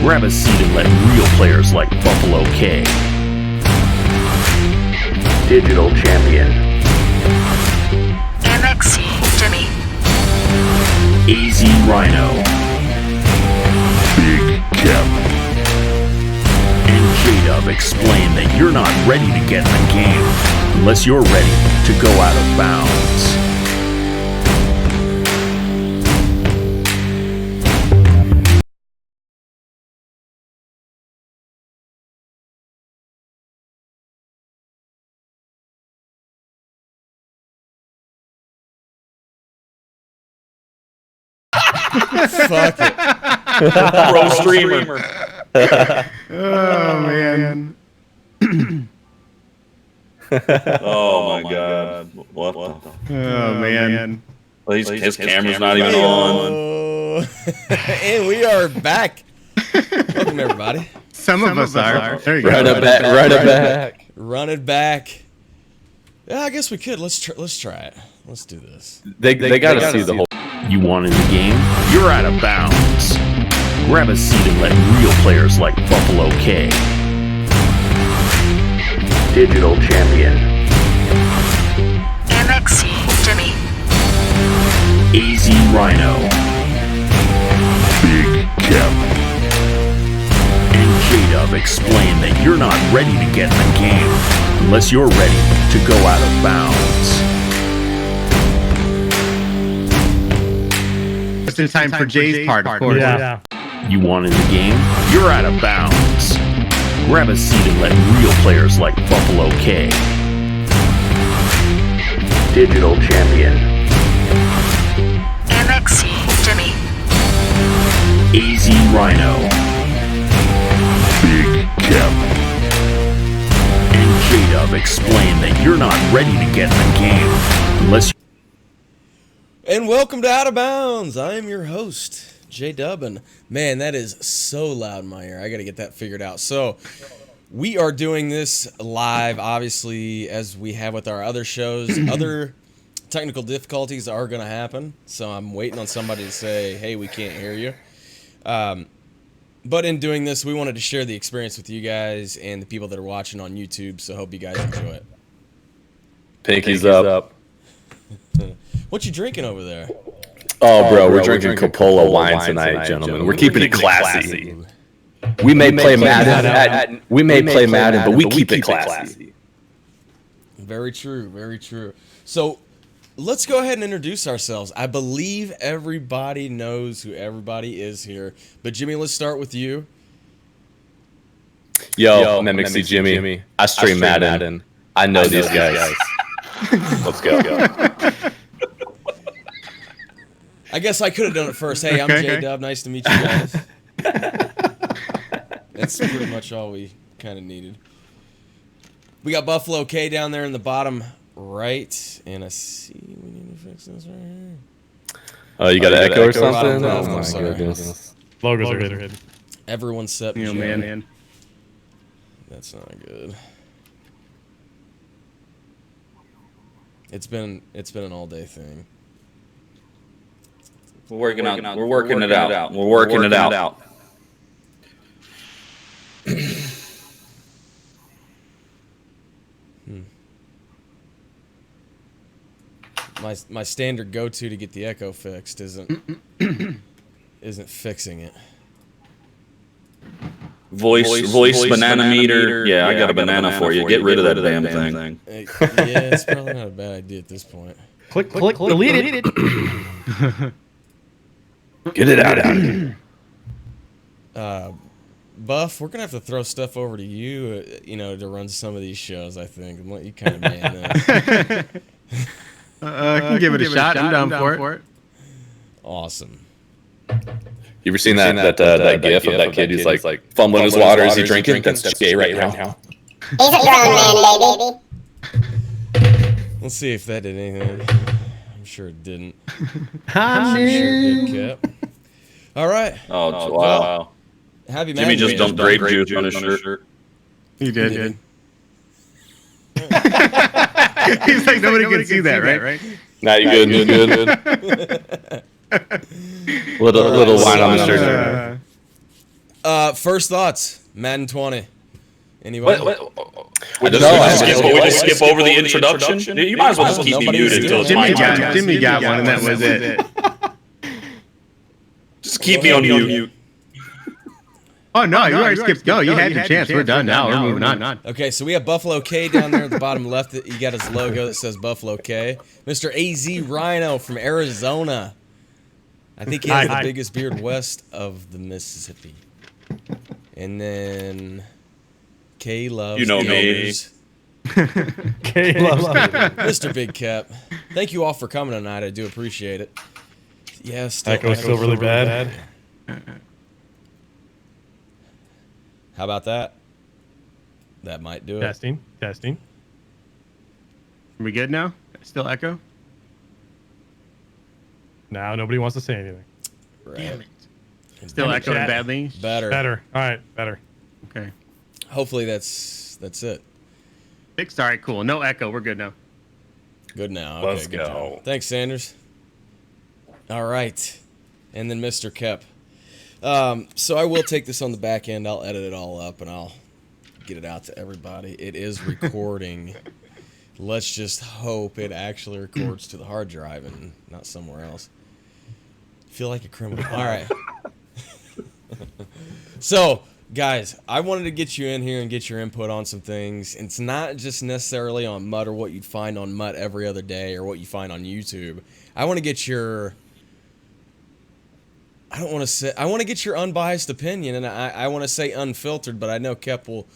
Grab a seat and let real players like Buffalo K, Digital Champion, MXC Jimmy, AZ Rhino, Big Kev, and J-Dub explain that you're not ready to get in the game unless you're ready to go out of bounds. Fuck it. Pro streamer. Oh man. Oh my god. What the? Oh man. Well, his camera's not even on. Oh. And we are back. Welcome everybody. Some of us are. There you go. Run it back. Run it back. Yeah, I guess we could. Let's try it. Let's do this. They gotta see the whole. You want in the game? You're out of bounds. Grab a seat and let real players like Buffalo K, Digital Champion, MXC Jimmy, AZ Rhino, Big Kev, and J-Dub explain that you're not ready to get in the game unless you're ready to go out of bounds. Just in time for Jay's part, of course. Yeah. You want in the game? You're out of bounds. Grab a seat and let real players like Buffalo K, Digital Champion, MXC Jimmy, AZ Rhino, Big Kev, and J-Dub explain that you're not ready to get in the game unless And welcome to Out of Bounds. I am your host, J-Dub, and man, that is so loud in my ear. I got to get that figured out. So we are doing this live, obviously, as we have with our other shows. Other technical difficulties are going to happen, so I'm waiting on somebody to say, hey, we can't hear you. But in doing this, we wanted to share the experience with you guys and the people that are watching on YouTube, so hope you guys enjoy it. Pinkies up. What you drinking over there? Oh, bro, we're drinking Coppola wine tonight, gentlemen. We're keeping it classy. We may play Madden. We may play Madden, but we keep it classy. Very true, very true. So let's go ahead and introduce ourselves. I believe everybody knows who everybody is here. But Jimmy, let's start with you. Yo, I'm MXC Jimmy. I stream Madden. I know these guys. Let's go. I guess I could have done it first. Hey, I'm J-Dub. Nice to meet you guys. That's pretty much all we kind of needed. We got Buffalo K down there in the bottom right. And I see we need to fix this right here. Oh, you got an echo or something? Oh, Oh, my sorry. goodness. Logos are hidden. Everyone's set. You know, man. That's not good. It's been an all day thing. We're working it out. We're working it out. My standard go-to to get the echo fixed isn't fixing it. Voice banana meter. Yeah, I got a banana for you. Get rid of that damn thing. Yeah, it's probably not a bad idea at this point. Click, delete it. Get it out. Buff, we're gonna have to throw stuff over to you, to run some of these shows. I think and let you kind of man that. I can give it a shot. I'm down for it. Awesome. You ever seen that gif of that kid who's like fumbling his water as he drinking? That's Jay right now. He's a grown man, baby. Let's see if that did anything. I'm sure it didn't. I'm sure it did, Cap. All right. Oh, wow. Happy Jimmy Madden. just dumped grape juice on his shirt. He did. He's like, nobody can see that, right? Nah, you good. Little wine on the shirt. First thoughts, Madden 20. Anybody? We just skip over the introduction. You might as well just keep me muted until it's my turn. Jimmy got one, and that was it. Just keep me on mute. Oh, no, you already skipped go. You had your chance. We're done now. We're moving on. Okay, so we have Buffalo K down there at the bottom left. You got his logo that says Buffalo K. Mr. AZ Rhino from Arizona. I think he has the biggest beard west of the Mississippi. And then K loves Gators. K loves Mr. Big Cap. Thank you all for coming tonight. I do appreciate it. Yeah, Echo's still really bad. How about that? That might do it. Testing. Are we good now? Still echo? Now nobody wants to say anything. Right. Damn it. Still echoing badly? Better. All right, better. Okay. Hopefully that's it. Fixed. All right, cool. No echo. We're good now. Good now. Okay, Let's good go. job. Thanks, Sanders. All right. And then Mr. Kep. So I will take this on the back end. I'll edit it all up, and I'll get it out to everybody. It is recording. Let's just hope it actually records to the hard drive and not somewhere else. Feel like a criminal. All right. So, guys, I wanted to get you in here and get your input on some things. It's not just necessarily on MUT or what you'd find on MUT every other day or what you find on YouTube. I want to get your... I want to get your unbiased opinion, and I want to say unfiltered, but I know Kep will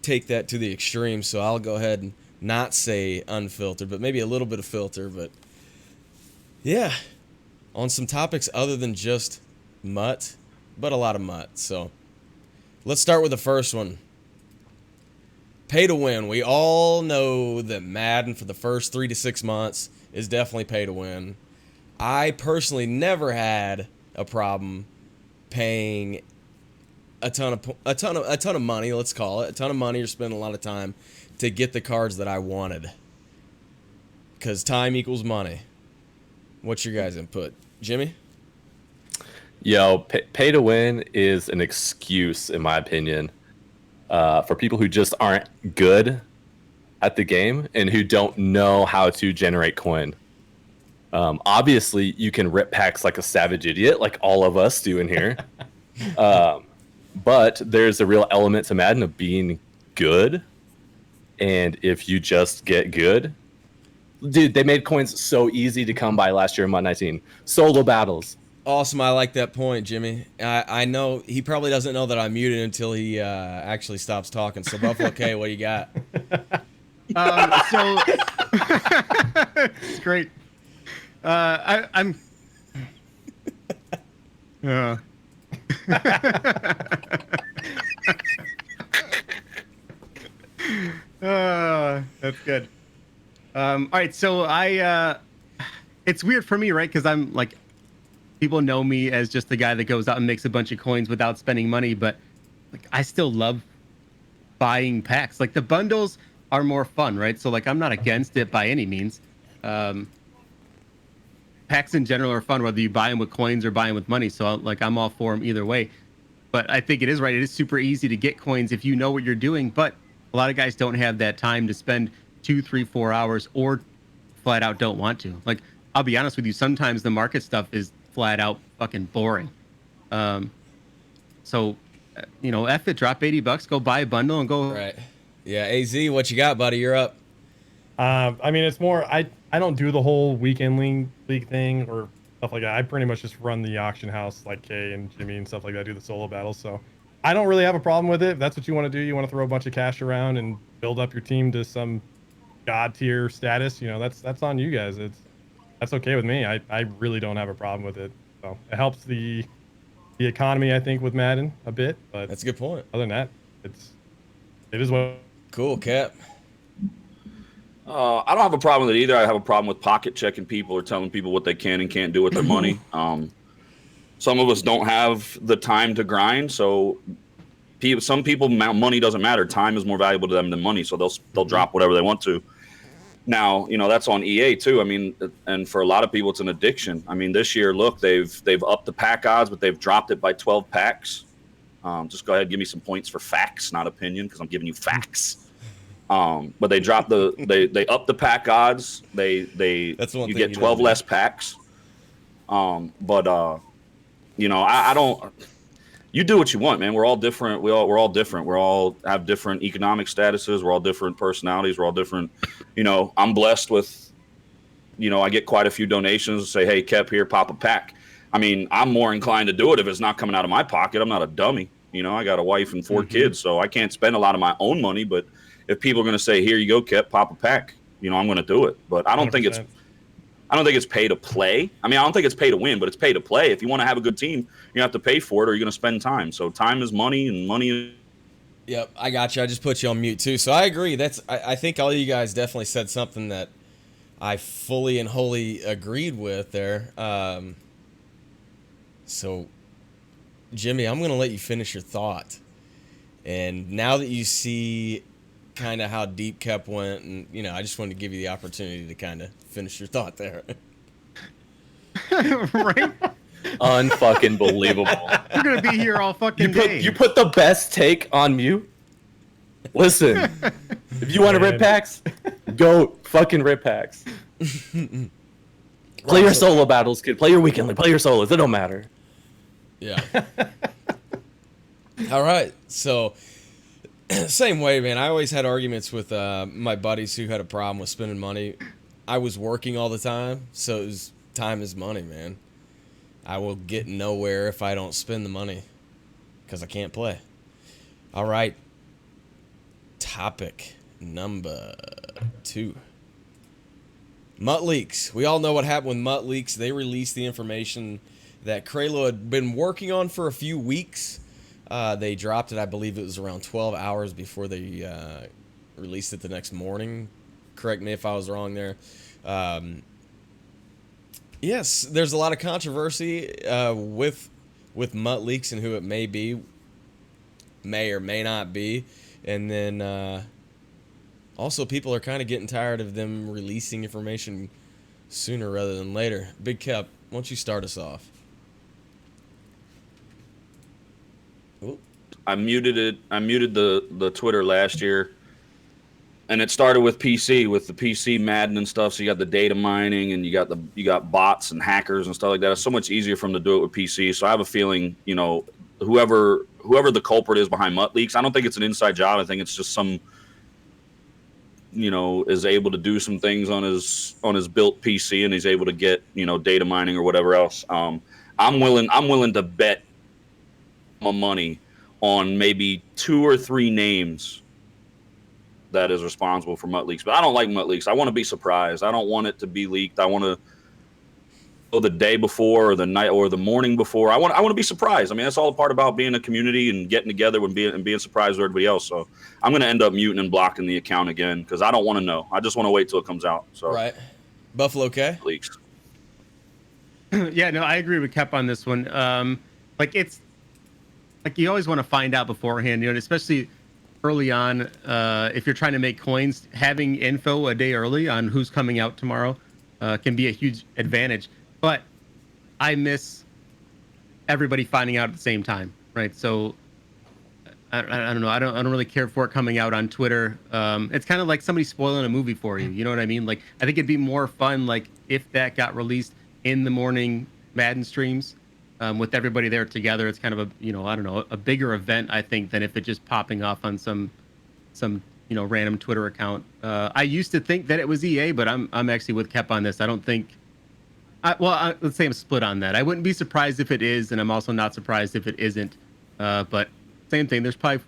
take that to the extreme, so I'll go ahead and not say unfiltered, but maybe a little bit of filter. But yeah, on some topics other than just MUT, but a lot of MUT. So let's start with the first one. Pay to win. We all know that Madden for the first 3 to 6 months is definitely pay to win. I personally never had a problem paying a ton of money, let's call it, a ton of money or spending a lot of time to get the cards that I wanted. Because time equals money. What's your guys' input? Jimmy? Yo, pay to win is an excuse, in my opinion, for people who just aren't good at the game and who don't know how to generate coin. Obviously, you can rip packs like a savage idiot, like all of us do in here. But there's a real element to Madden of being good. And if you just get good, dude, they made coins so easy to come by last year in MUT 19. Solo battles. Awesome. I like that point, Jimmy. I know he probably doesn't know that I'm muted until he actually stops talking. So, Buffalo K, what do you got? So it's great. I'm. That's good. All right, so it's weird for me, right? Because I'm like, people know me as just the guy that goes out and makes a bunch of coins without spending money, but like I still love buying packs. Like the bundles are more fun, right? So like I'm not against it by any means. Packs in general are fun, whether you buy them with coins or buy them with money. So like I'm all for them either way. But I think it is right. It is super easy to get coins if you know what you're doing. But a lot of guys don't have that time to spend 2, 3, 4 hours, or flat out don't want to. Like I'll be honest with you, sometimes the market stuff is flat out fucking boring. So you know, F it, drop $80, go buy a bundle and go. Right. Yeah, AZ, what you got, buddy? You're up. I mean, it's more, I don't do the whole weekend league thing or stuff like that. I pretty much just run the auction house like Kay and Jimmy and stuff like that, do the solo battles. So I don't really have a problem with it. If that's what you want to do, you want to throw a bunch of cash around and build up your team to some god tier status, you know, that's on you guys. That's okay with me. I really don't have a problem with it. So it helps the economy, I think, with Madden a bit, but That's a good point. other than that, it is what. Cool, Cap. I don't have a problem with it either. I have a problem with pocket checking people or telling people what they can and can't do with their money. Some of us don't have the time to grind, so some people money doesn't matter. Time is more valuable to them than money, so they'll drop whatever they want to. Now, you know, that's on EA too. I mean, and for a lot of people, it's an addiction. I mean, this year, look, they've upped the pack odds, but they've dropped it by 12 packs. Just go ahead and give me some points for facts, not opinion, because I'm giving you facts. But they dropped they up the pack odds. That's one you thing get you 12 don't less packs. You know, I don't. You do what you want, man. We're all different. We're all different. We all have different economic statuses. We're all different personalities. We're all different. You know, I'm blessed with, you know, I get quite a few donations. Say, hey, Kep, here, pop a pack. I mean, I'm more inclined to do it if it's not coming out of my pocket. I'm not a dummy. You know, I got a wife and 4 kids, so I can't spend a lot of my own money. But if people are going to say, here you go, Kep, pop a pack, you know, I'm going to do it. But I don't think it's 100%. I don't think it's pay to play. I mean, I don't think it's pay to win, but it's pay to play. If you want to have a good team, you have to pay for it, or you're going to spend time. So time is money, and money is. Yep, I got you. I just put you on mute too. So I agree. I think all you guys definitely said something that I fully and wholly agreed with there. So, Jimmy, I'm going to let you finish your thought. And now that you see kind of how deep Kep went, and you know, I just wanted to give you the opportunity to kind of finish your thought there. Right? Unfucking believable. We're gonna be here all fucking day. You put the best take on mute. Listen, if you want to rip packs, go fucking rip packs. Play your solo battles, kid. Play your weekend league. Play your solos. It don't matter. Yeah. All right. So, same way, man. I always had arguments with my buddies who had a problem with spending money. I was working all the time, so it was, time is money, man. I will get nowhere if I don't spend the money because I can't play. All right. Topic number 2. Mutt Leaks. We all know what happened with Mutt Leaks. They released the information that Kralo had been working on for a few weeks. They dropped it, I believe it was around 12 hours before they released it the next morning. Correct me if I was wrong there. Yes, there's a lot of controversy with Mutt Leaks and who it may be, may or may not be. And then also people are kind of getting tired of them releasing information sooner rather than later. Big Kep, why don't you start us off? Ooh. I muted it. I muted the Twitter last year, and it started with PC, with the PC Madden and stuff. So you got the data mining, and you got bots and hackers and stuff like that. It's so much easier for them to do it with PC. So I have a feeling, you know, whoever the culprit is behind Mutt Leaks, I don't think it's an inside job. I think it's just some, you know, is able to do some things on his built PC, and he's able to get, you know, data mining or whatever else. I'm willing to bet my money on maybe 2 or 3 names that is responsible for Mutt Leaks. But I don't like Mutt Leaks. I want to be surprised. I don't want it to be leaked. I want to go the day before or the night or the morning before. I want to be surprised. I mean, that's all a part about being a community and getting together and being surprised with everybody else. So I'm going to end up muting and blocking the account again because I don't want to know. I just want to wait till it comes out. So Right. Buffalo K? Leaks. Yeah, no, I agree with Kep on this one. Like it's like you always want to find out beforehand, you know, especially early on. If you're trying to make coins, having info a day early on who's coming out tomorrow can be a huge advantage. But I miss everybody finding out at the same time, right? So I don't know. I don't really care for it coming out on Twitter. It's kind of like somebody spoiling a movie for you. You know what I mean? Like I think it'd be more fun, like if that got released in the morning Madden streams with everybody there together. It's kind of a, you know, I don't know, a bigger event I think than if it just popping off on some you know, random Twitter account. I used to think that it was EA, but I'm actually with Kep on this. I don't think. Let's say I'm split on that. I wouldn't be surprised if it is, and I'm also not surprised if it isn't. But same thing. There's probably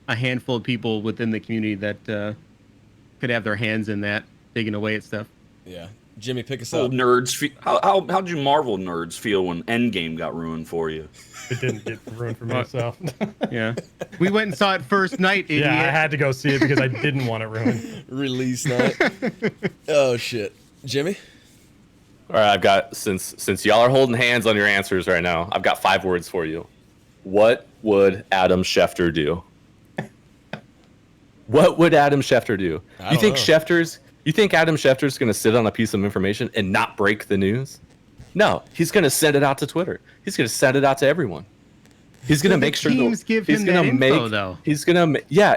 a handful of people within the community that could have their hands in that, digging away at stuff. Yeah. Jimmy, pick us How up. nerds, how'd you Marvel nerds feel when Endgame got ruined for you? It didn't get ruined for me, so. Yeah. We went and saw it first night, idiot. Yeah, I had to go see it because I didn't want it ruined. Release night. Oh, shit. Jimmy? All right, I've got, since y'all are holding hands on your answers right now, I've got 5 words for you. What would Adam Schefter do? What would Adam Schefter do? I don't know. You think Adam Schefter's going to sit on a piece of information and not break the news? No, he's going to send it out to Twitter. He's going to send it out to everyone. He's gonna make sure teams give him that info, though. He's gonna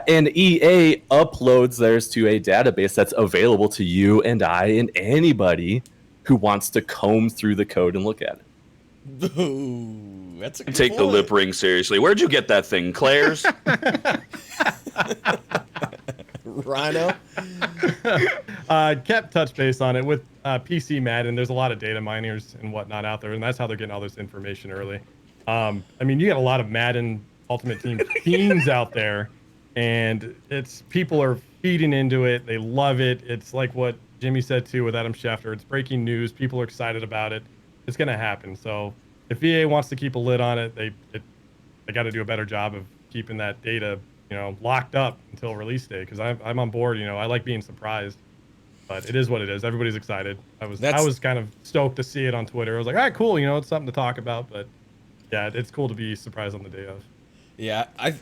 and EA uploads theirs to a database that's available to you and I and anybody who wants to comb through the code and look at it. Ooh, that's a good Take the point. lip ring seriously. Where'd you get that thing, Claire's? Rhino. Kept touch base on it with PC Madden. There's a lot of data miners and whatnot out there, and that's how they're getting all this information early. I mean, you got a lot of Madden Ultimate Team teams out there, and it's people are feeding into it. They love it. It's like what Jimmy said too with Adam Schefter. It's breaking news. People are excited about it. It's gonna happen. So if EA wants to keep a lid on it, they got to do a better job of keeping that data, locked up until release day. Because I'm on board. I like being surprised. But it is what it is. Everybody's excited. I was kind of stoked to see it on Twitter. I was like, all right, cool. It's something to talk about. But yeah, it's cool to be surprised on the day of. Yeah, I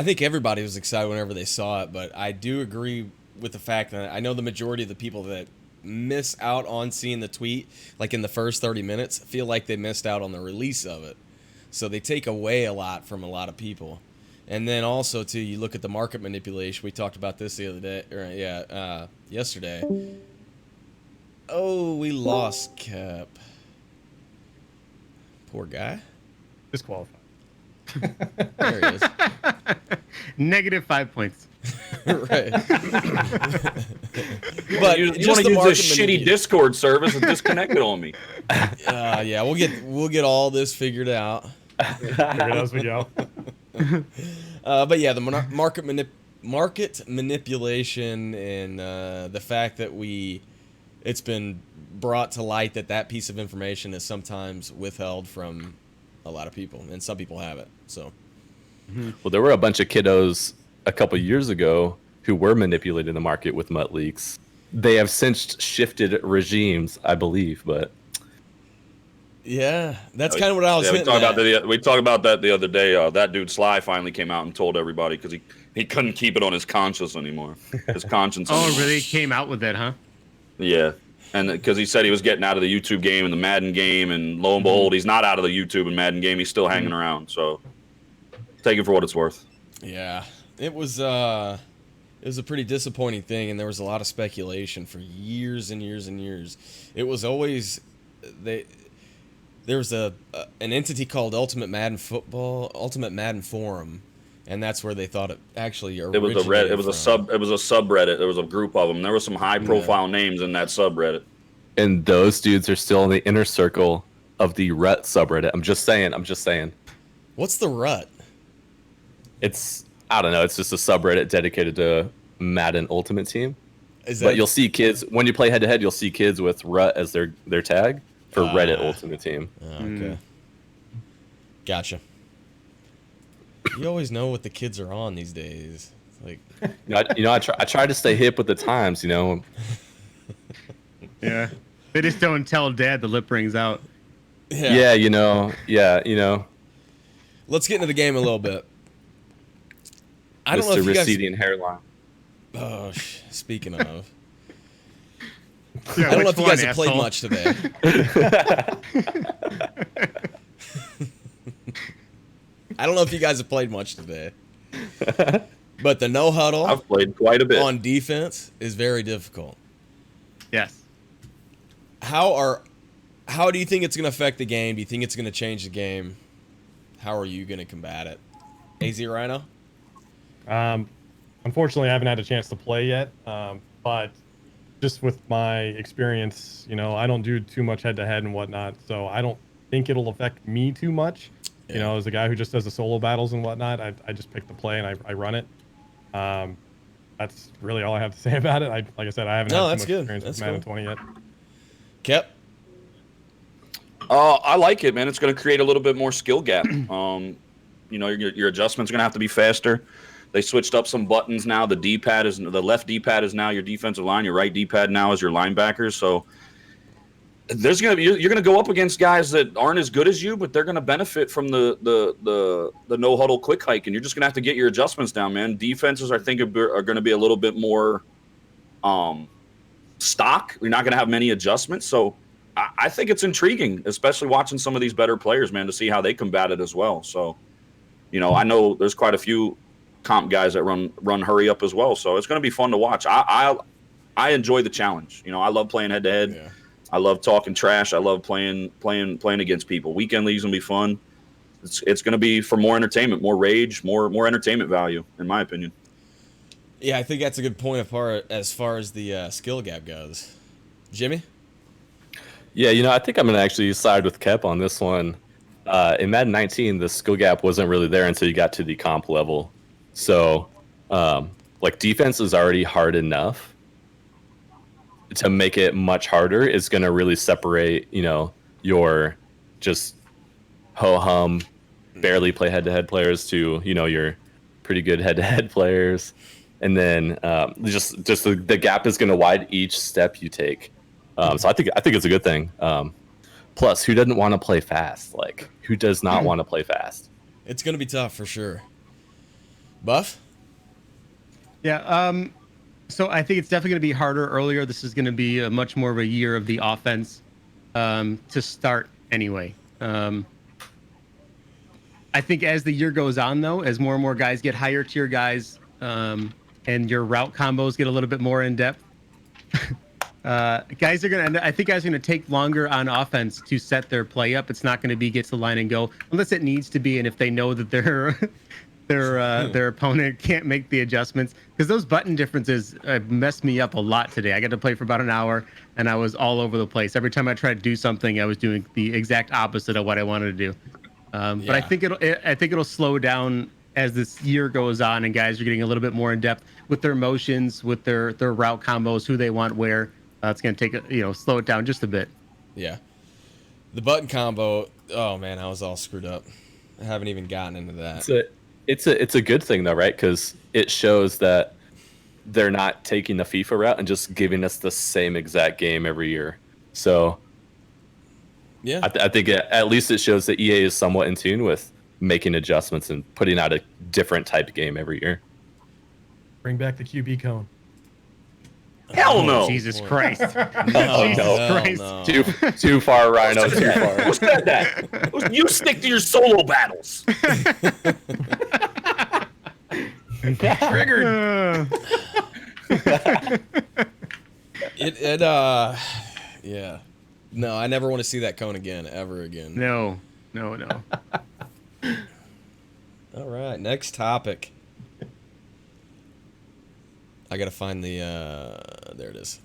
think everybody was excited whenever they saw it, but I do agree with the fact that I know the majority of the people that miss out on seeing the tweet, like in the first 30 minutes, feel like they missed out on the release of it. So they take away a lot from a lot of people. And then also, too, you look at the market manipulation. We talked about this the other day, yesterday. Oh, we lost Cap. Poor guy. Disqualified. There he is. Negative 5 points. Right. But you just want the to use market this shitty manipulation. Discord service and disconnect it on me. Yeah, we'll get all this figured out. Figure it out as we go. But yeah, the market manipulation and the fact that it's been brought to light that piece of information is sometimes withheld from a lot of people, and some people have it. So, Well, there were a bunch of kiddos a couple years ago who were manipulating the market with MUT leaks. They have since shifted regimes, I believe, but yeah, that's kind of what I was we hitting talked at. about we talked about that the other day. That dude Sly finally came out and told everybody because he couldn't keep it on his conscience anymore. His conscience. Oh, really? Came out with that, huh? Yeah, and because he said he was getting out of the YouTube game and the Madden game, and lo and behold, he's not out of the YouTube and Madden game. He's still hanging around. So take it for what it's worth. Yeah, it was a pretty disappointing thing, and there was a lot of speculation for years and years and years. It was always there was an entity called Ultimate Madden Forum, and that's where they thought it actually originated. It was a subreddit. There was a group of them. There were some high profile names in that subreddit. and those dudes are still in the inner circle of the Rut subreddit. I'm just saying. What's the Rut? I don't know. It's just a subreddit dedicated to Madden Ultimate Team. Is that But you'll see kids when you play head to head. You'll see kids with Rut as their tag for Reddit Ultimate Team. Oh, okay. Gotcha. You always know what the kids are on these days. Like, I try to stay hip with the times. Yeah. They just don't tell Dad the lip ring's out. Yeah. Let's get into the game a little bit. I don't know Mr. if you guys. Receding hairline. Oh, speaking of, Yeah, I don't know which if you guys one, have played asshole? much today. I don't know if you guys have played much today. But the no huddle I've played quite a bit. on defense is very difficult. Yes. How do you think it's going to affect the game? Do you think it's going to change the game? How are you going to combat it? AZ Rhino? Unfortunately, I haven't had a chance to play yet. But just with my experience, I don't do too much head-to-head and whatnot, so I don't think it'll affect me too much. Yeah. As a guy who just does the solo battles and whatnot, I just pick the play and I run it. That's really all I have to say about it. Like I said, I haven't had too that's much good. experience That's with Madden cool. 20 yet. Kep? I like it, man. It's going to create a little bit more skill gap. Your adjustments are going to have to be faster. They switched up some buttons now. The left D-pad is now your defensive line. Your right D-pad now is your linebackers. So you're going to go up against guys that aren't as good as you, but they're going to benefit from the no huddle quick hike, and you're just going to have to get your adjustments down, man. Defenses, I think, are going to be a little bit more stock. You're not going to have many adjustments, so I think it's intriguing, especially watching some of these better players, man, to see how they combat it as well. So You know, I know there's quite a few comp guys that run hurry up as well, so it's going to be fun to watch. I enjoy the challenge. You know, I love playing head to head. I love talking trash. I love playing against people. Weekend leagues gonna be fun. It's gonna be for more entertainment, more rage, more entertainment value, in my opinion. Yeah, I think that's a good point as far as the skill gap goes. Jimmy? Yeah, you know, I think I'm going to actually side with Kep on this one. In Madden 19, the skill gap wasn't really there until you got to the comp level. So, like, defense is already hard enough. To make it much harder is going to really separate, you know, your just ho-hum, barely play head-to-head players to, you know, your pretty good head-to-head players. And then just the gap is going to widen each step you take. So I think it's a good thing. Plus, who doesn't want to play fast? Like, who does not want to play fast? It's going to be tough for sure. Buff? Yeah. So I think it's definitely going to be harder earlier. This is going to be a much more of a year of the offense to start anyway. I think as the year goes on, though, as more and more guys get higher tier guys, and your route combos get a little bit more in depth. I think guys are gonna take longer on offense to set their play up. It's not gonna be get to the line and go unless it needs to be, and if they know that their opponent can't make the adjustments, because those button differences messed me up a lot today. I got to play for about an hour and I was all over the place. Every time I tried to do something, I was doing the exact opposite of what I wanted to do. But I think it'll slow down as this year goes on, and guys are getting a little bit more in depth with their motions, with their route combos, who they want where. It's going to take slow it down just a bit. Yeah. The button combo, oh man, I was all screwed up. I haven't even gotten into that. It's a good thing though, right? Because it shows that they're not taking the FIFA route and just giving us the same exact game every year. So yeah, I think at least it shows that EA is somewhat in tune with making adjustments and putting out a different type of game every year. Bring back the QB cone. Hell no! Jesus Christ! Christ. No. Too far, Rhino. Too far. Who said that? You stick to your solo battles. Triggered. Yeah. No, I never want to see that cone again, ever again. No. All right, next topic. I gotta find the, there it is.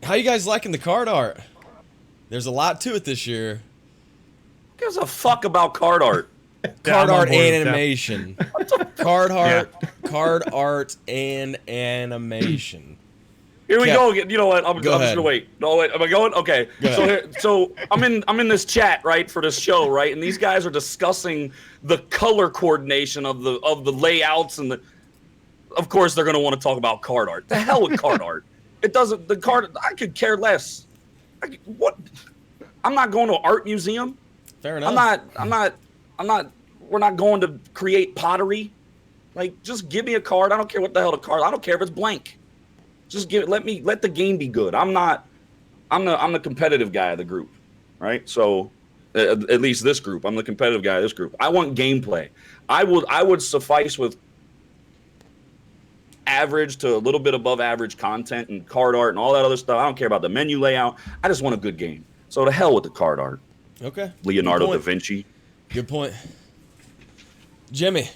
How you guys liking the card art? There's a lot to it this year. Who gives a fuck about card art? Card I'm on art board with and that. animation. Card art and animation. Here we Kev, go again. You know what? I'm just ahead. gonna wait. No, wait. Am I going? Okay. Go So I'm in this chat, right, for this show, right, and these guys are discussing the color coordination of the layouts and the. Of course, they're gonna want to talk about card art. The hell with card art. It doesn't. The card. I could care less. What? I'm not going to an art museum. Fair enough. I'm not. We're not going to create pottery. Like, just give me a card. I don't care what the hell the card. I don't care if it's blank. Just give it. Let the game be good. I'm the competitive guy of the group, right? So, at least this group, I'm the competitive guy of this group. I want gameplay. I would suffice with average to a little bit above average content and card art and all that other stuff. I don't care about the menu layout. I just want a good game. So to hell with the card art. Okay. Leonardo Good da point. Vinci. Good point. Jimmy.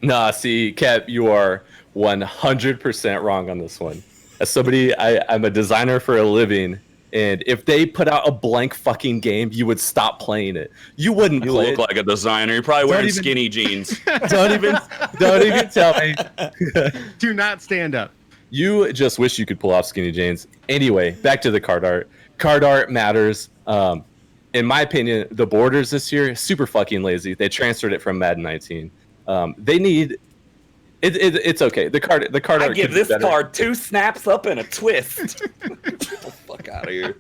Nah, see, Kev, you are 100% wrong on this one. As somebody, I'm a designer for a living, and if they put out a blank fucking game, you would stop playing it. You wouldn't You play look it. like a designer. You're probably wearing even- skinny jeans. Don't even tell me. Do not stand up. You just wish you could pull off skinny jeans. Anyway, back to the card art. Card art matters. In my opinion, the borders this year super fucking lazy. They transferred it from Madden 19. They need. It's okay. The card I art. give could be this better. card 2 snaps up and a twist. Get the fuck out of here.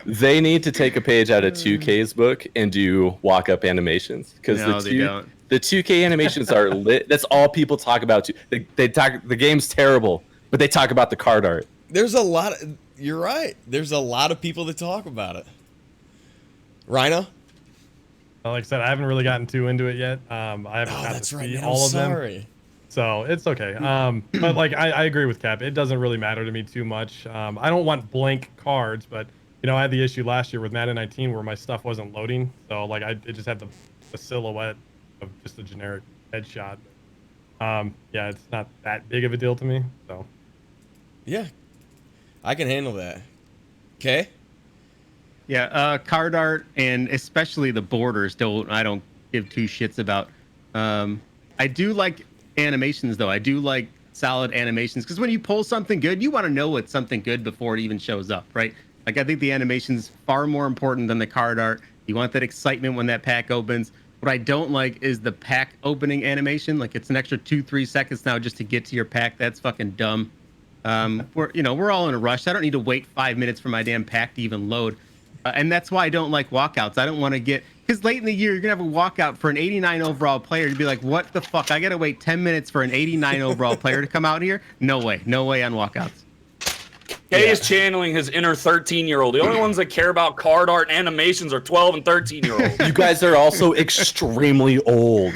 They need to take a page out of 2K's book and do walk-up animations because No, they don't. the 2K animations are lit. That's all people talk about. They talk. The game's terrible, but they talk about the card art. There's a lot of, you're right. There's a lot of people that talk about it. Rhino? Like I said, I haven't really gotten too into it yet. I haven't Oh, got that's to right, see man. all I'm of them. sorry. So it's okay. But like I agree with Cap. It doesn't really matter to me too much. I don't want blank cards, but I had the issue last year with Madden 19 where my stuff wasn't loading. So like it just had the silhouette of just a generic headshot. Yeah, it's not that big of a deal to me. So Yeah, I can handle that. Okay. Yeah, card art and especially the borders I don't give two shits about. I do like animations though. I do like solid animations because when you pull something good, you want to know it's something good before it even shows up, right? Like I think the animation's far more important than the card art. You want that excitement when that pack opens. What I don't like is the pack opening animation. Like it's an extra 2-3 seconds now just to get to your pack. That's fucking dumb. We're all in a rush. I don't need to wait 5 minutes for my damn pack to even load. And that's why I don't like walkouts. I don't want to because late in the year, you're going to have a walkout for an 89 overall player to be like, what the fuck? I got to wait 10 minutes for an 89 overall player to come out here? No way. No way on walkouts. Kay is channeling his inner 13-year-old. The only ones that care about card art and animations are 12 and 13-year-olds. You guys are also extremely old.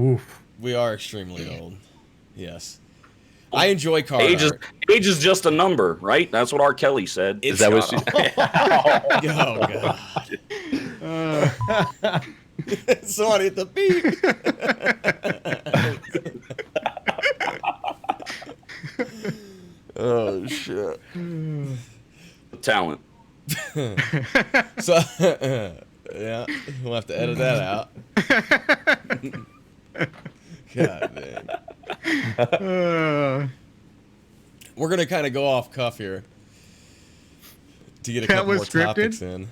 oof. We are extremely old. Yes. I enjoy card art. Age is just a number, right? That's what R. Kelly said. Is that what she... Oh, God. Somebody hit the beat. Oh, shit. Talent. So, yeah, we'll have to edit that out. God, man. We're going to kind of go off cuff here to get a couple more topics in.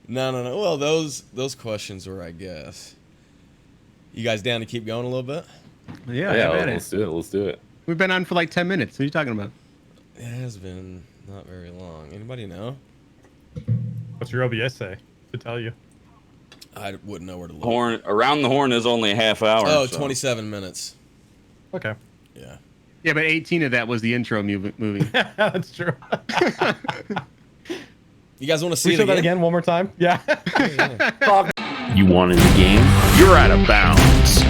No. Well, those questions were, I guess. You guys down to keep going a little bit? Yeah, let's do it. We've been on for like 10 minutes. What are you talking about? It has been not very long. Anybody know? What's your OBS say to tell you? I wouldn't know where to look. Horn around the horn is only a half hour. Oh, so. 27 minutes. Okay. Yeah. Yeah, but 18 of that was the intro movie. That's true. You guys want to see We it show again? that again one more time? Yeah. You wanted the game? You're out of bounds.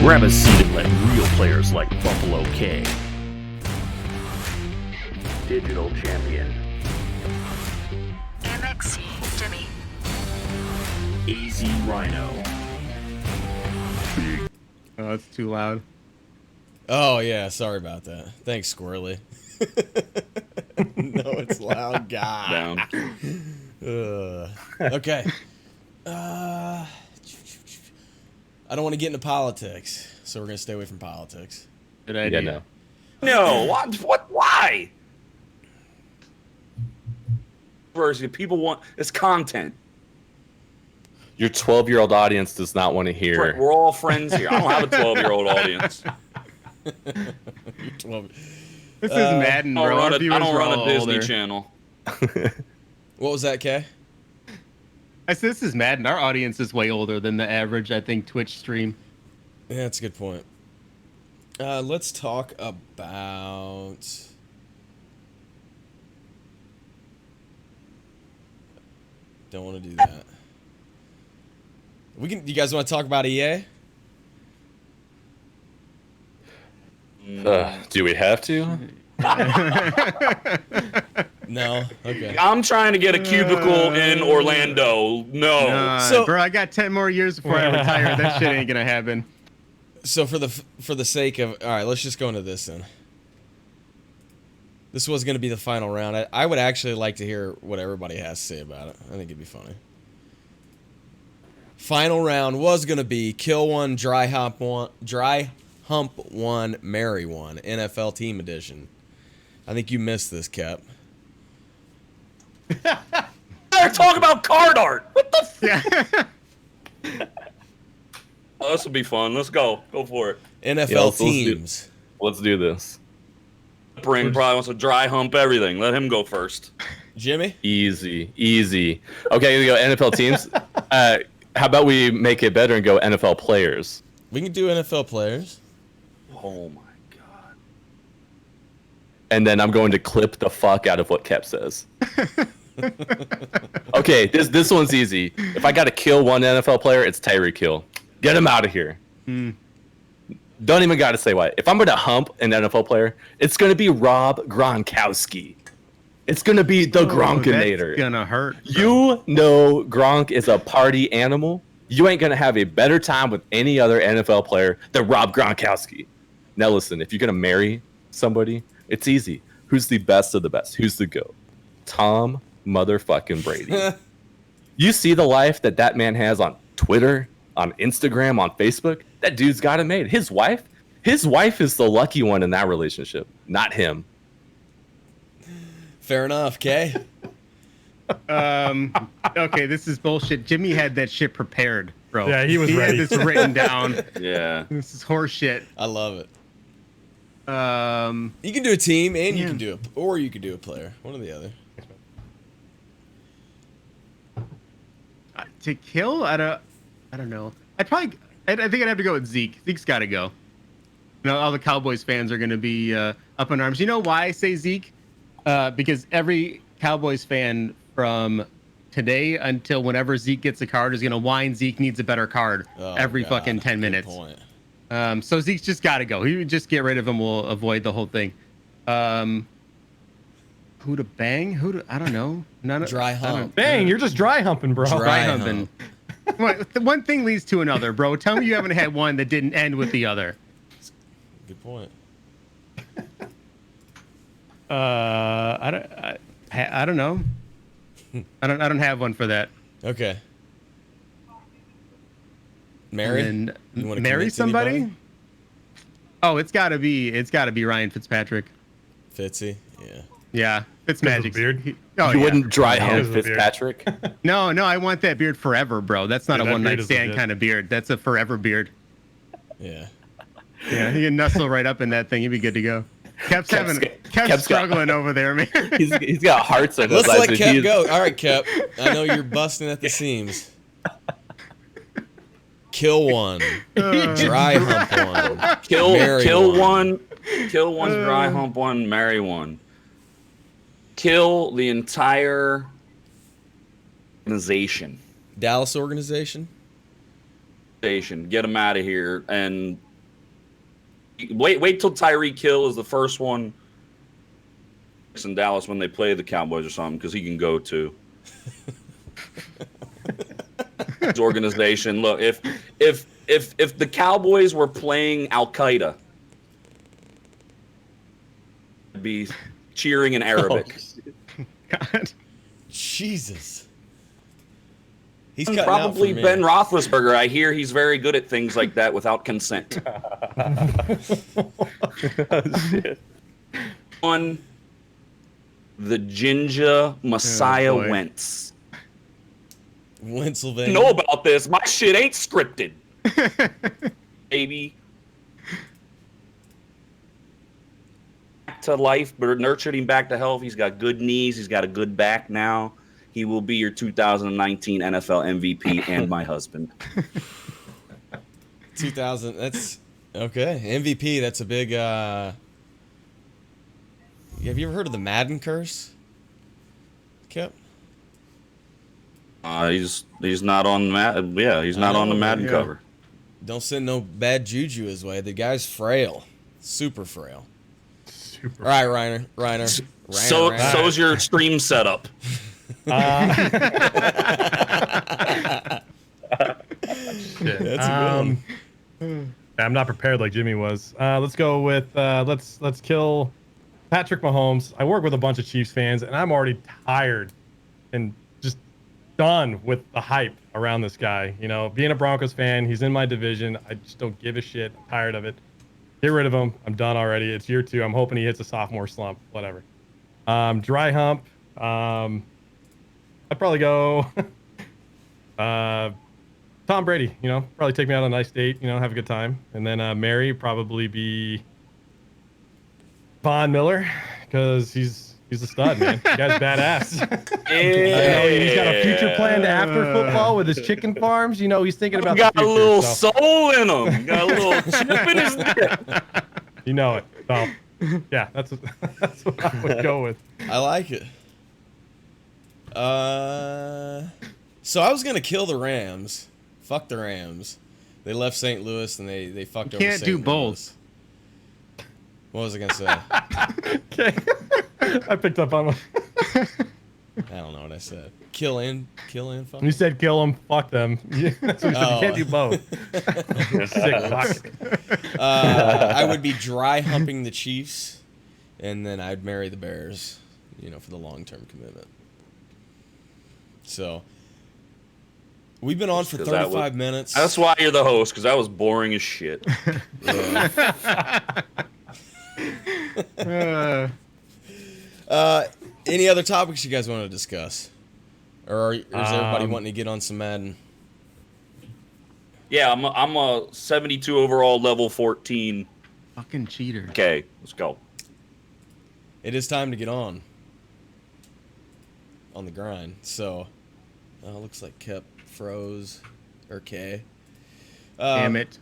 Grab a seat and let real players like Buffalo K, Digital Champion, Gimmicks, Jimmy. AZ Rhino, Oh, that's too loud. Oh, yeah. Sorry about that. Thanks, Squirrely. No, it's loud. God. Down. Okay. I don't want to get into politics, so we're going to stay away from politics. Good idea. Yeah, no. No, what? Why? Versus people want it's content. Your 12-year-old audience does not want to hear. We're all friends here. I don't have a 12-year-old audience. 12. This is Madden, I bro. Our don't viewers run are a all Disney older. Channel. What was that, Kay? I said, this is Madden. Our audience is way older than the average, I think, Twitch stream. Yeah, that's a good point. Let's talk about... Don't want to do that. You guys want to talk about EA? Do we have to? No? Okay. I'm trying to get a cubicle in Orlando. No. So- bro, I got 10 more years before I retire. That shit ain't gonna happen. So for the sake of... Alright, let's just go into this then. This was going to be the final round. I would actually like to hear what everybody has to say about it. I think it'd be funny. Final round was going to be Kill One, Dry Hump One, Marry One, NFL Team Edition. I think you missed this, Cap. They're talking about card art. What the Oh, this will be fun. Let's go. Go for it. NFL Yeah, let's do- teams. Let's do this. Bring probably wants to dry hump everything. Let him go first. Jimmy? Easy. Okay, we go NFL teams. How about we make it better and go NFL players? We can do NFL players. Oh my And then I'm going to clip the fuck out of what Kep says. Okay, this one's easy. If I got to kill one NFL player, it's Tyreek Hill. Get him out of here. Don't even got to say why. If I'm going to hump an NFL player, it's going to be Rob Gronkowski. It's going to be the Gronkinator. That's gonna hurt. You know Gronk is a party animal. You ain't going to have a better time with any other NFL player than Rob Gronkowski. Now listen, if you're going to marry somebody, it's easy. Who's the best of the best? Who's the GOAT? Tom motherfucking Brady. You see the life that man has on Twitter, on Instagram, on Facebook? That dude's got it made. His wife is the lucky one in that relationship, not him. Fair enough, Kay. Okay, this is bullshit. Jimmy had that shit prepared, bro. Yeah, he was ready. Had this written down. Yeah. This is horse shit. I love it. Um, You can do a team, and you Yeah. can do or you could do a player. One or the other. to kill, I don't know. I think I'd have to go with Zeke. Zeke's got to go. You know, all the Cowboys fans are going to be up in arms. You know why I say Zeke? Because every Cowboys fan from today until whenever Zeke gets a card is going to whine Zeke needs a better card Oh, every God. fucking 10 Good minutes. point. So Zeke's just got to go. He would just get rid of him. We'll avoid the whole thing. Who to bang? I don't know. Dry I don't- hump. Dang, you're just dry humping, bro. Dry Dry hump. humping. One thing leads to another, bro. Tell me you haven't had one that didn't end with the other. Good point. I don't know. I don't have one for that. Okay. Mary? And You wanna marry commit to somebody? anybody? Oh, it's gotta be Ryan Fitzpatrick. Fitzy? Yeah. Yeah, Because Fitzmagic. of the beard? Oh, You yeah. wouldn't dry Yeah, hump his beard. Fitzpatrick? No, I want that beard forever, bro. That's not Dude, a that one beard night is stand legit. kind of beard. That's a forever beard. Yeah. Yeah, he can nestle right up in that thing. He'd be good to go. Kev's Kev's struggling over there, man. He's got hearts in his Let's eyes. let and Kep he's- go. All right, Kep. I know you're busting at the seams. Kill one. Dry hump one. Marry Kill one. one, dry hump one, marry one. Kill the entire organization. Dallas organization? Get him out of here, and wait till Tyreek Hill is the first one in Dallas when they play the Cowboys or something, because he can go too. His organization. Look, if the Cowboys were playing Al Qaeda, I'd be cheering in Arabic. God. Jesus. He's cutting out Probably for me. Ben Roethlisberger. I hear he's very good at things like that without consent. On the Ginger Messiah boy. Wentz. Pennsylvania. You know about this. My shit ain't scripted. Baby. Back to life, but nurtured him back to health. He's got good knees. He's got a good back now. He will be your 2019 NFL MVP and my husband. 2000. That's okay. MVP. That's a big. Have you ever heard of the Madden curse? Kep? He's not on Madden. Yeah, he's not on the Madden yeah. cover. Don't send no bad juju his way. The guy's frail. Super frail. Super. All right, Reiner. So's your stream setup. Shit. That's a I'm not prepared like Jimmy was. Let's go with let's kill Patrick Mahomes. I work with a bunch of Chiefs fans, and I'm already tired and just done with the hype around this guy. You know, being a Broncos fan, he's in my division. I just don't give a shit. I'm tired of it. Get rid of him. I'm done already. It's year 2. I'm hoping he hits a sophomore slump. Whatever. Dry hump. I'd probably go Tom Brady, you know, probably take me out on a nice date, you know, have a good time. And then Mary probably be Von Miller, because he's a stud, man. The guy's badass. I know he's got a future planned after football with his chicken farms. You know, he's thinking about Got the a future, little so, soul in him. Got a little chip in his lip. you know it. So, yeah, that's what I would go with. I like it. So I was gonna kill the Rams. Fuck the Rams. They left St. Louis and they fucked over can't St. do Louis. both. What was I gonna say? Okay. I picked up on one. I don't know what I said. Kill and fuck. You said kill them, fuck them. Yeah, that's what you said. You can't do both. Sick fuck. I would be dry humping the Chiefs, and then I'd marry the Bears, for the long-term commitment. So, we've been on for 35 minutes. That's why you're the host, because that was boring as shit. Any other topics you guys want to discuss? Or is everybody wanting to get on some Madden? Yeah, I'm a 72 overall, level 14. Fucking cheater. Okay, let's go. It is time to get on the grind. So, looks like Kep froze, or K. Damn it.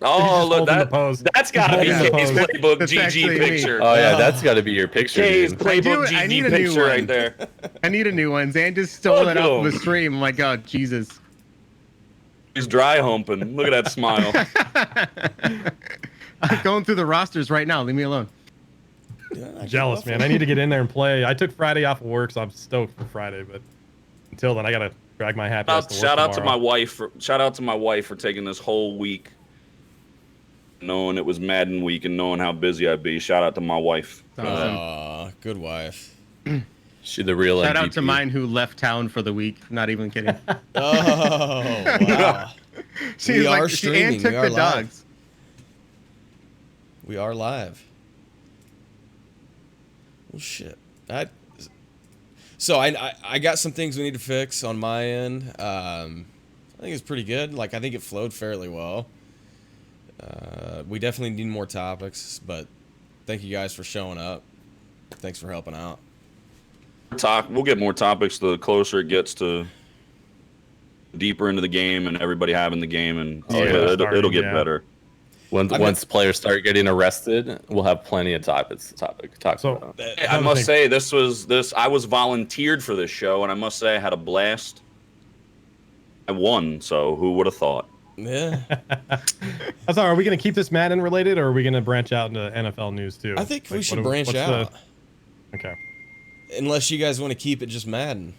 Oh, look, holding the pose. that's got to be Holding the K's pose. playbook That's GG actually me. picture. Oh yeah, that's got to be your picture. K's Dude. playbook I need GG a new picture one. right there. I need a new one. Zan just stole it off of the Look. stream. I'm like, oh, Jesus. He's dry humping. Look at that smile. I'm going through the rosters right now. Leave me alone. Jealous, man. I need to get in there and play. I took Friday off of work, so I'm stoked for Friday. But until then, I gotta drag my happy ass to work Shout out to tomorrow. my wife for taking this whole week, knowing it was Madden week and knowing how busy I'd be. Shout out to my wife. Awesome. Good wife. She's the real Shout out MVP. to mine who left town for the week. Not even kidding. Oh, wow. She We was are like, streaming. and took We are the live. dogs. We are live. Well, shit. So I got some things we need to fix on my end. I think it's pretty good. Like, I think it flowed fairly well. We definitely need more topics, but thank you guys for showing up. Thanks for helping out. We'll get more topics the closer it gets to deeper into the game and everybody having the game, and it'll get better. Once players start getting arrested, we'll have plenty of topics to talk So about. I must say I was volunteered for this show, and I must say I had a blast. I won, so who would have thought? Yeah. I'm sorry, are we gonna keep this Madden related, or are we gonna branch out into NFL news too? I think we Like, should branch out. Okay. Unless you guys want to keep it just Madden.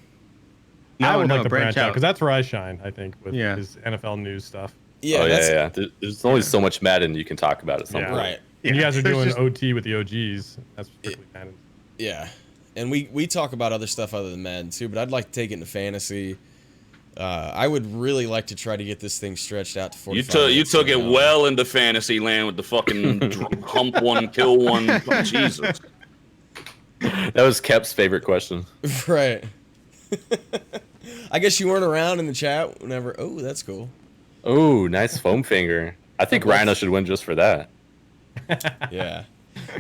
I would No, like to branch branch out out. because that's where I shine. I think with Yeah. his NFL news stuff. Yeah, oh that's yeah. There's only so much Madden you can talk about at some Yeah. point. right. And you guys are There's doing just- OT with the OGs. That's strictly Madden. Yeah. And we talk about other stuff other than Madden too, but I'd like to take it into fantasy. I would really like to try to get this thing stretched out to 45 You took it minutes. well into fantasy land with the fucking hump one, kill one. Oh, Jesus. That was Kep's favorite question. Right. I guess you weren't around in the chat whenever. Oh, that's cool. Oh, nice foam finger. I think Rhino should win just for that. Yeah.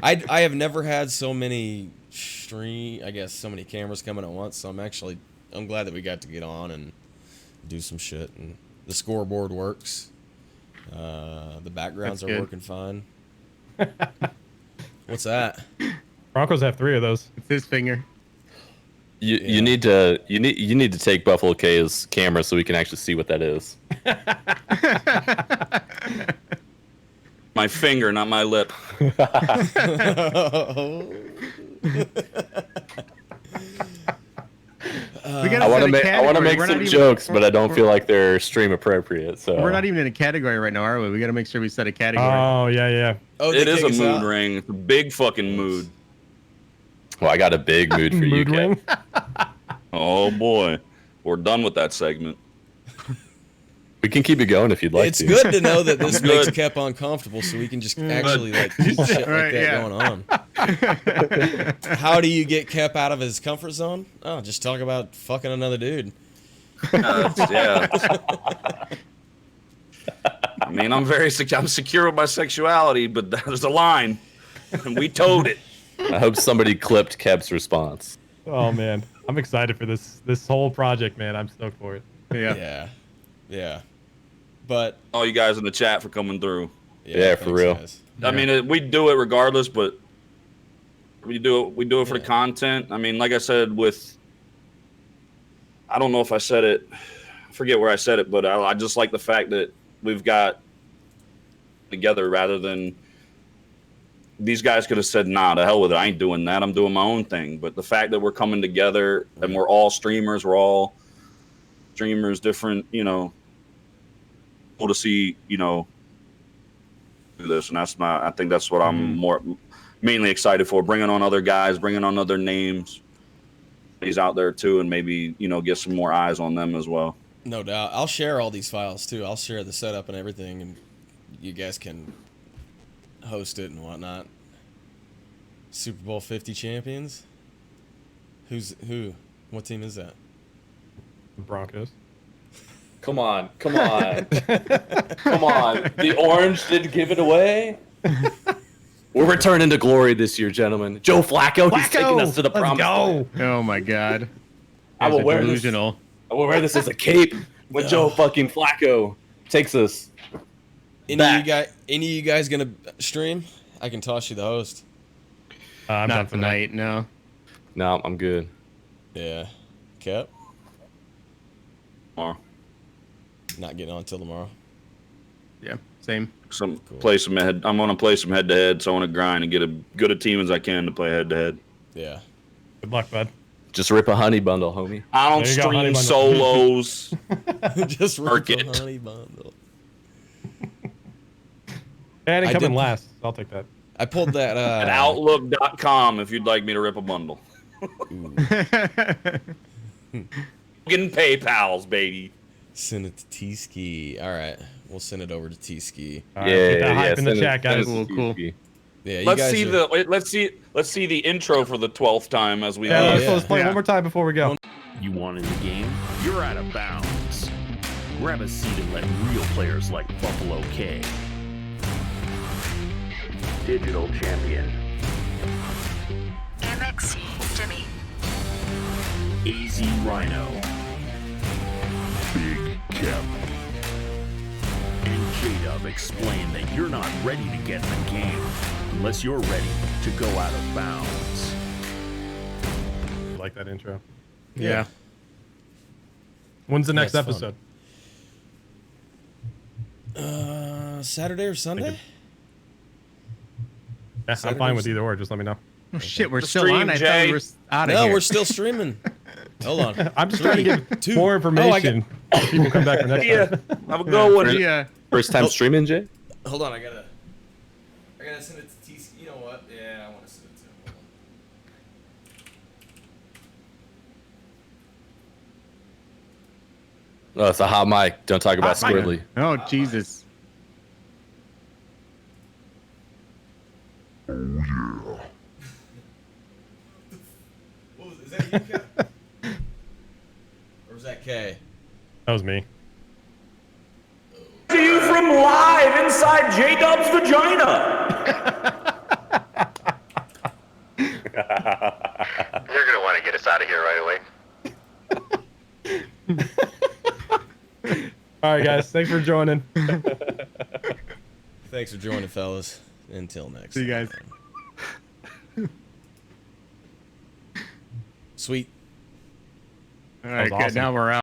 I have never had so many so many cameras coming at once, so I'm glad that we got to get on and do some shit, and the scoreboard works. The backgrounds That's are good. working fine. What's that? Broncos have 3 of those. It's his finger. You need to take Buffalo K's camera so we can actually see what that is. My finger, not my lip. We gotta I want set to a make category. We're not some even- jokes, but I don't feel like they're stream appropriate. So We're not even in a category right now, are we? We got to make sure we set a category. Oh yeah. Oh, It they is kick a us mood out? ring. It's a big fucking mood. Well, I got a big mood for you, Mood Kep. ring. Oh boy. We're done with that segment. We can keep it going if you'd like It's to. good to know that this I'm makes good. Kep uncomfortable, so we can just actually like keep shit like Right, that yeah. going on. How do you get Kep out of his comfort zone? Oh, just talk about fucking another dude. Yeah. I mean, I'm secure with my sexuality, but there's a line, and we towed it. I hope somebody clipped Kep's response. Oh man, I'm excited for this whole project, man. I'm stoked for it. Yeah. Yeah. But All you guys in the chat for coming through. Yeah, for real. guys. I mean, we do it regardless, but we do it for the content. I mean, like I said, with I don't know if I said it. I forget where I said it, but I just like the fact that we've got together rather than these guys could have said, nah, to hell with it. I ain't doing that. I'm doing my own thing. But the fact that we're coming together and we're all streamers, different, cool to see, do this. And I think that's what I'm mainly excited for. Bringing on other guys, bringing on other names. He's out there too, and maybe, get some more eyes on them as well. No doubt. I'll share all these files too. I'll share the setup and everything, and you guys can host it and whatnot. Super Bowl 50 champions? Who? What team is that? The Broncos. Come on. Come on. The orange didn't give it away. We're returning to glory this year, gentlemen. Joe Flacco, he's taking us to the promised land. Oh my God. I will wear this. Delusional. I will wear this as a cape when Joe fucking Flacco takes us. Any of you guys gonna stream? I can toss you the host. I'm Not done for tonight, no. No, I'm good. Yeah. Cap? Tomorrow. Not getting on till tomorrow. Yeah, same. I'm gonna play some head to head, so I want to grind and get as good a team as I can to play head to head. Yeah. Good luck, bud. Just rip a honey bundle, homie. I don't There you go, honey stream bundle. solos. Just Mark rip the it. honey bundle. And I it come in did- last. I'll take that. I pulled that At Outlook.com if you'd like me to rip a bundle. Getting PayPal's, baby. Send it to T-Ski. All right. We'll send it over to T-Ski. All right, get that hype in the send it- chat, guys. send it to Cool. TSP. Yeah, you Let's guys see are- let's see the intro for the 12th time as we Yeah, leave. let's play Yeah. one more time before we go. You wanted the game? You're out of bounds. Grab a seat and let real players like Buffalo K, Digital Champion, Amex, Jimmy. AZ Rhino, Big Kev, and J-Dub explain that you're not ready to get in the game unless you're ready to go out of bounds. I like that intro. Yeah. When's the next That's fun. episode? Saturday or Sunday? Yeah, I'm Saturday fine or with either or. Just let me know. Oh, shit, we're The still stream, on. I thought Jay. we were out of No, here. we're still streaming. Hold on. I'm just trying to give 2. more Oh, I information. So people come back for next Yeah, time. have a good one. Yeah. First time streaming, Jay? Hold on, I gotta send it to T-Ski. You know what? Yeah, I want to send it to him. Hold Oh, it's a hot mic. Don't talk about Hot mic. Squirrely. Oh, Jesus. on. What was it? Is that you, Kev? Or was that K? That was me. To you from live inside J-Dub's vagina. You're gonna want to get us out of here right away. All right, guys. Thanks for joining. Thanks for joining, fellas. Until next See you guys. time. Sweet. All right, was good. awesome. Now we're out.